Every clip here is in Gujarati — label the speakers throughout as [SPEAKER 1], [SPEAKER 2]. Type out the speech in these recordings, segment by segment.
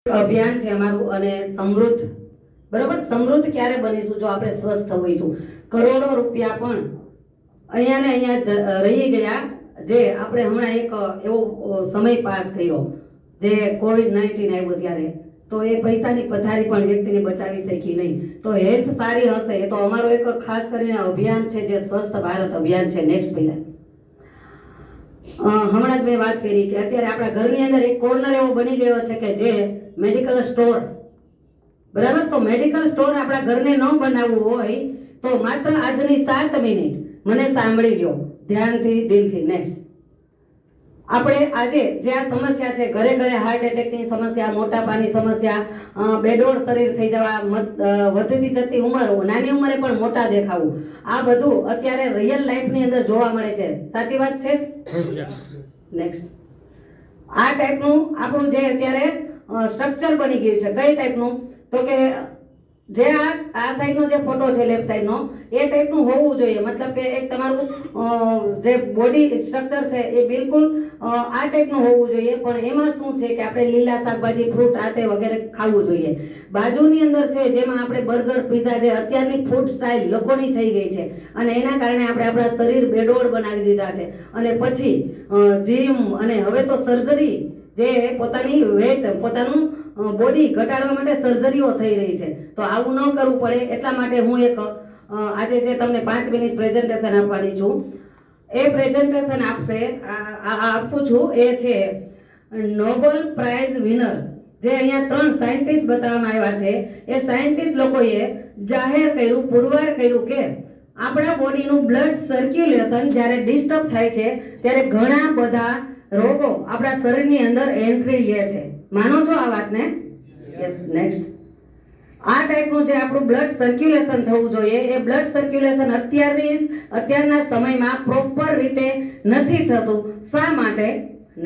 [SPEAKER 1] અભિયાન છે અમારું અને સમૃદ્ધ બરાબર સમૃદ્ધ ક્યારે બનીશું જો આપણે સ્વસ્થ હોઈશું. કરોડો રૂપિયા પણ અહીંયા ને અહીંયા રહી ગયા જે આપણે હમણાં એક એવો સમય પાસ કર્યો જે COVID-19 આવ્યો ત્યારે તો એ પૈસાની પથારી પણ વ્યક્તિને બચાવી શકી નહીં. તો હેલ્થ સારી હશે એ તો અમારો એક ખાસ કરીને અભિયાન છે જે સ્વસ્થ ભારત અભિયાન છે. નેક્સ્ટ પહેલા હમણાં જ મેં વાત કરી કે અત્યારે આપણા ઘરની અંદર એક કોર્નર એવો બની ગયો છે કે જે મેડિકલ સ્ટોર બરાબર. તો મેડિકલ સ્ટોર આપણા ઘરને ન બનાવવું હોય તો માત્ર આજની 7 મિનિટ મને સાંભળી લ્યો ધ્યાનથી દિલથી. નેક્સ્ટ આપણે આજે જે આ સમસ્યા છે ઘરે ઘરે હાર્ટ એટેકની સમસ્યા, મોટાપાની સમસ્યા, બેડોળ શરીર થઈ જવા, વધતી જતી ઉંમર, નાની ઉંમરે પણ મોટા દેખાવું, આ બધું અત્યારે રિયલ લાઈફની અંદર જોવા મળે છે. સાચી વાત છે? નેક્સ્ટ આ ટાઈપનું આપણું જે અત્યારે સ્ટ્રક્ચર બની ગયું છે. કઈ ટાઈપનું? તો કે જે આ સાઈડનો જે ફોટો છે લેફ્ટ સાઈડનો એ ટાઈપનું હોવું જોઈએ. મતલબ કે એક તમારું જે બોડી સ્ટ્રક્ચર છે એ બિલકુલ આ ટાઈપનું હોવું જોઈએ. પણ એમાં શું છે કે આપણે લીલા શાકભાજી, ફ્રૂટ, આતે વગેરે ખાવું જોઈએ. બાજુની અંદર છે જેમાં આપણે બર્ગર, પીઝા જે અત્યારની ફૂડ સ્ટાઇલ લોકોની થઈ ગઈ છે અને એના કારણે આપણે આપણા શરીર બેડોળ બનાવી દીધા છે અને પછી જીમ અને હવે તો સર્જરી જે પોતાની વેટ પોતાનું બોડી ઘટાડવા માટે સર્જરીઓ થઈ રહી છે. તો આવું ન કરવું પડે એટલા માટે હું એક આજે જે તમને 5 મિનિટ પ્રેઝન્ટેશન આપવાની છું એ પ્રેઝન્ટેશન આપું છું એ છે નોબેલ પ્રાઇઝ વિનર જે અહીંયા 3 સાયન્ટિસ્ટ બતાવવામાં આવ્યા છે. એ સાયન્ટિસ્ટ લોકોએ જાહેર કર્યું, પુરવાર કર્યું કે આપણા બોડીનું બ્લડ સર્ક્યુલેશન જ્યારે ડિસ્ટર્બ થાય છે ત્યારે ઘણા બધા રોગો આપણા શરીરની અંદર એન્ટ્રી લે છે. માનો છો આ વાતને? યસ. નેક્સ્ટ આ ટાઈપનું જે આપણું બ્લડ સર્ક્યુલેશન થવું જોઈએ એ બ્લડ સર્ક્યુલેશન અત્યારના સમયમાં પ્રોપર રીતે નથી થતું. શા માટે?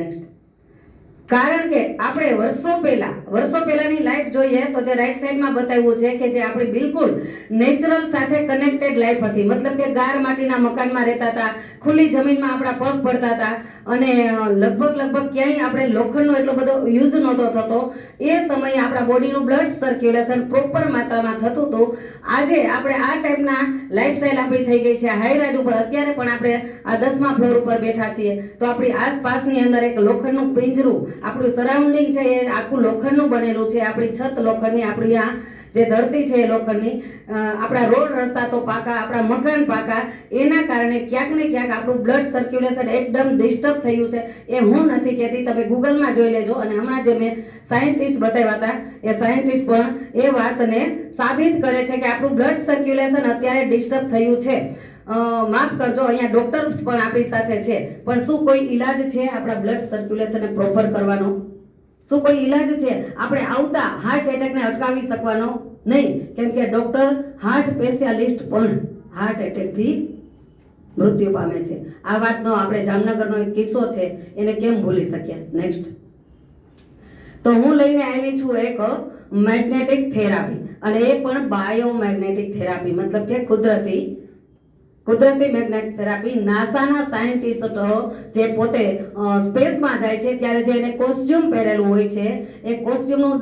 [SPEAKER 1] નેક્સ્ટ કારણ કે આપણે વર્ષો પહેલાની લાઈફ જોઈએ તો જે રાઈટ સાઈડમાં બતાવ્યું છે કે જે આપણી બિલકુલ નેચરલ સાથે કનેક્ટેડ લાઈફ હતી. મતલબ કે ગાર માટીના મકાનમાં રહેતા હતા, ખુલ્લી જમીનમાં આપણા પગ પડતા હતા અને લગભગ ક્યાંય આપણે લોખંડનો એટલો બધો યુઝ નહોતો થતો. એ સમયે આપણા બોડીનું બ્લડ સર્ક્યુલેશન પ્રોપર માત્રામાં થતું હતું. આજે આપણે આ ટાઈપના લાઈફસ્ટાઈલ આપણી થઈ ગઈ છે હાઈરાજ ઉપર. અત્યારે પણ આપણે આ 10મા ફ્લોર ઉપર બેઠા છીએ તો આપણી આસપાસની અંદર એક લોખંડનું પિંજરું, આપણું સરાઉન્ડિંગ છે એ આખું લોખંડનું બનેલું છે. આપણી છત લોખંડની, આપણી આ જે ધરતી છે એ લોખંડની, આપણા રોડ રસ્તા તો પાકા, આપણા મકાન પાકા. એના કારણે ક્યાંક ને ક્યાંક આપણું બ્લડ સર્ક્યુલેશન એકદમ ડિસ્ટર્બ થયું છે. એ હું નથી કહેતી, તમે ગૂગલમાં જોઈ લેજો. અને હમણાં જે મેં સાયન્ટિસ્ટ બતાવ્યા હતા એ સાયન્ટિસ્ટ પણ એ વાતને સાબિત કરે છે કે આપણું બ્લડ સર્ક્યુલેશન અત્યારે ડિસ્ટર્બ થયું છે. માફ કરજો, અહીંયા ડોક્ટર્સ પણ આપણી સાથે છે, પણ શું કોઈ ઈલાજ છે આપણા બ્લડ સર્ક્યુલેશનને પ્રોપર કરવાનો? શું કોઈ ઈલાજ છે આપણે આવતા હાર્ટ એટેકને અટકાવી શકવાનો? નહીં, કેમ કે ડોક્ટર હાર્ટ સ્પેશિયાલિસ્ટ પણ હાર્ટ એટેકથી મૃત્યુ પામે છે. આ વાતનો આપણે જામનગરનો એક કિસ્સો છે એને કેમ ભૂલી શક્યા? નેક્સ્ટ તો હું લઈને આવી છું એક મેગ્નેટિક થેરાપી અને એ પણ બાયોમેગ્નેટિક થેરાપી, મતલબ કે કુદરતી મેગ્નેટિક થેરાપી. નાસાના સાયન્ટિસ્ટો જે પોતે સ્પેસમાં જાય છે ત્યારે જે એને કોસ્ટ્યુમ પહેરેલું હોય છે એ કોસ્ટ્યુમનું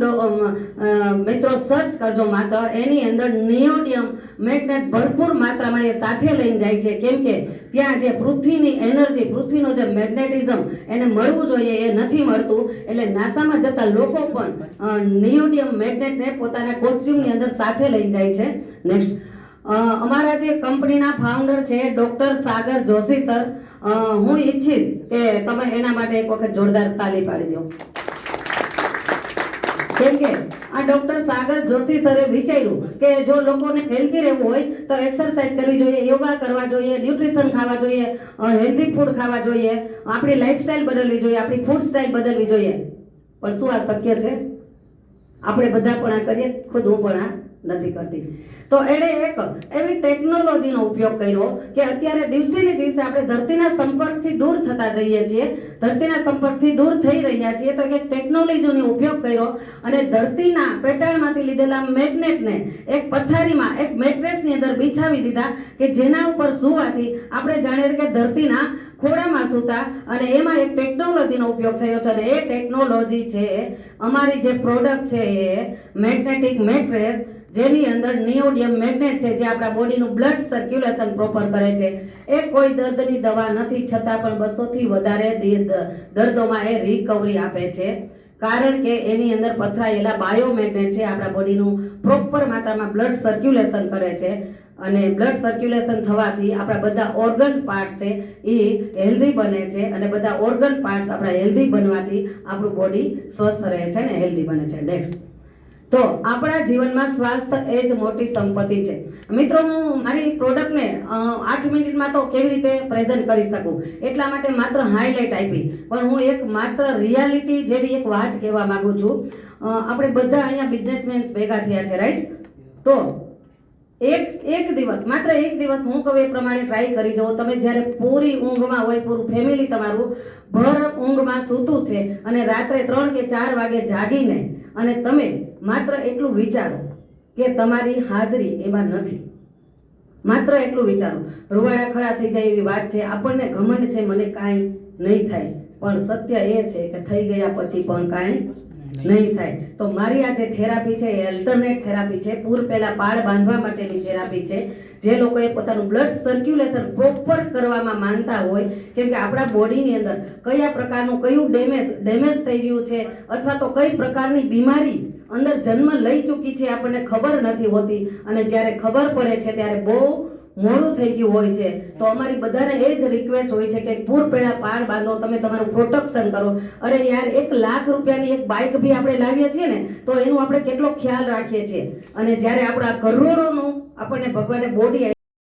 [SPEAKER 1] મિત્રો સર્ચ કરજો માત્ર, એની અંદર નિયોડિયમ મેગ્નેટ ભરપૂર માત્રામાં એ સાથે લઈને જાય છે. કેમ કે ત્યાં જે પૃથ્વીની એનર્જી, પૃથ્વીનો જે મેગ્નેટિઝમ એને મળવું જોઈએ એ નથી મળતું. એટલે નાસામાં જતા લોકો પણ નિયોડિયમ મેગ્નેટને પોતાના કોસ્ટ્યુમની અંદર સાથે લઈને જાય છે. નેક્સ્ટ અમારા જે કંપનીના ફાઉન્ડર છે ડોક્ટર સાગર જોશી સર, હું ઈચ્છીશ કે તમે એના માટે એક વખત જોરદાર તાલી પાડી દો. કેમ કે આ ડોક્ટર સાગર જોશી સરે વિચાર્યું કે જો લોકોને હેલ્ધી રહેવું હોય તો એક્સરસાઇઝ કરવી જોઈએ, યોગા કરવા જોઈએ, ન્યુટ્રિશન ખાવા જોઈએ, હેલ્ધી ફૂડ ખાવા જોઈએ, આપણી લાઈફસ્ટાઈલ બદલવી જોઈએ, આપણી ફૂડ સ્ટાઈલ બદલવી જોઈએ. પણ શું આ શક્ય છે? આપણે બધા પણ આ કરીએ, ખુદ હું પણ આ નથી કરતી. તો એણે એક એવી ટેકનોલોજીનો ઉપયોગ કર્યો કે અત્યારે દિવસે ને દિવસે આપણે ધરતીના સંપર્કથી દૂર થતા જઈએ છીએ, ધરતીના સંપર્કથી દૂર થઈ રહ્યા છીએ. તો એક ટેકનોલોજીનો ઉપયોગ કર્યો અને ધરતીના પેટાળમાંથી લીધેલા મેગ્નેટને એક પથારીમાં, એક મેટ્રેસની અંદર બિછાવી દીધા કે જેના ઉપર સુવાથી આપણે જાણીએ કે ધરતીના ખોડામાં સૂતા અને એમાં એક ટેકનોલોજીનો ઉપયોગ થયો છે અને એ ટેકનોલોજી છે અમારી જે પ્રોડક્ટ છે એ મેગ્નેટિક મેટ્રેસ, જેની અંદર નિયોડિયમ મેગ્નેટ છે જે આપણા બોડીનું બ્લડ સર્ક્યુલેશન પ્રોપર કરે છે. એ કોઈ દર્દની દવા નથી, છતાં પણ 200 થી વધારે દર્દોમાં એ રિકવરી આપે છે, કારણ કે એની અંદર પથરાયેલા બાયોમેગ્નેટ છે આપણા બોડીનું પ્રોપર માત્રામાં બ્લડ સર્ક્યુલેશન કરે છે અને બ્લડ સર્ક્યુલેશન થવાથી આપણા બધા ઓર્ગન પાર્ટ છે એ હેલ્ધી બને છે અને બધા ઓર્ગન પાર્ટ આપણા હેલ્ધી બનવાથી આપણું બોડી સ્વસ્થ રહે છે ને હેલ્ધી બને છે. નેક્સ્ટ, તો આપણા જીવનમાં સ્વાસ્થ્ય એ જ મોટી સંપત્તિ છે. મિત્રો, હું મારી પ્રોડક્ટને 8 મિનિટમાં તો કેવી રીતે પ્રેઝન્ટ કરી શકું, એટલા માટે માત્ર હાઇલાઇટ આપી, પણ હું એક માત્ર રિયાલિટી જેવી એક વાત કહેવા માંગુ છું. આપણે બધા અહીંયા બિઝનેસમેન ભેગા થયા છે, રાઈટ? તો એક દિવસ, માત્ર એક દિવસ હું કહું એ પ્રમાણે ટ્રાય કરી જુઓ. તમે જ્યારે પૂરી ઊંઘમાં હોય, પૂરું ફેમિલી તમારું ભર ઊંઘમાં સૂતું છે અને રાત્રે 3 કે 4 વાગે જાગીને અને તમે માત્ર એટલું વિચારો કે તમારી હાજરી એમાં નથી, માત્ર એટલું વિચારો, રૂવાડા ખડા થઈ જાય એવી વાત છે. આપણને ઘમંડ છે મને કાંઈ નહીં થાય, પણ સત્ય એ છે કે થઈ ગયા પછી પણ કાંઈ નહીં થાય. તો મારી આ જે થેરાપી છે એ અલ્ટરનેટ થેરાપી છે, પૂર પહેલા પાળ બાંધવા માટેની થેરાપી છે. જે લોકોએ પોતાનું બ્લડ સર્ક્યુલેશન પ્રોપર કરવામાં માનતા હોય, કેમ કે આપણા બોડીની અંદર કયા પ્રકારનું કયું ડેમેજ થઈ ગયું છે અથવા તો કઈ પ્રકારની બીમારી અંદર જન્મ લઈ ચૂકી છે આપણને ખબર નથી હોતી, અને જ્યારે ખબર પડે છે ત્યારે બહુ મોડું થઈ ગયું હોય છે. તો અમારી બધાને એ જ રિક્વેસ્ટ હોય છે કે પૂર પહેલા પાળ બાંધો, તમે તમારું પ્રોટેક્શન કરો. અરે યાર, 1 લાખ રૂપિયાની એક બાઇક બી આપણે લાવીએ છીએ ને તો એનું આપણે કેટલો ખ્યાલ રાખીએ છીએ, અને જ્યારે આપણા કરોડોનું આપણને ભગવાને બોડી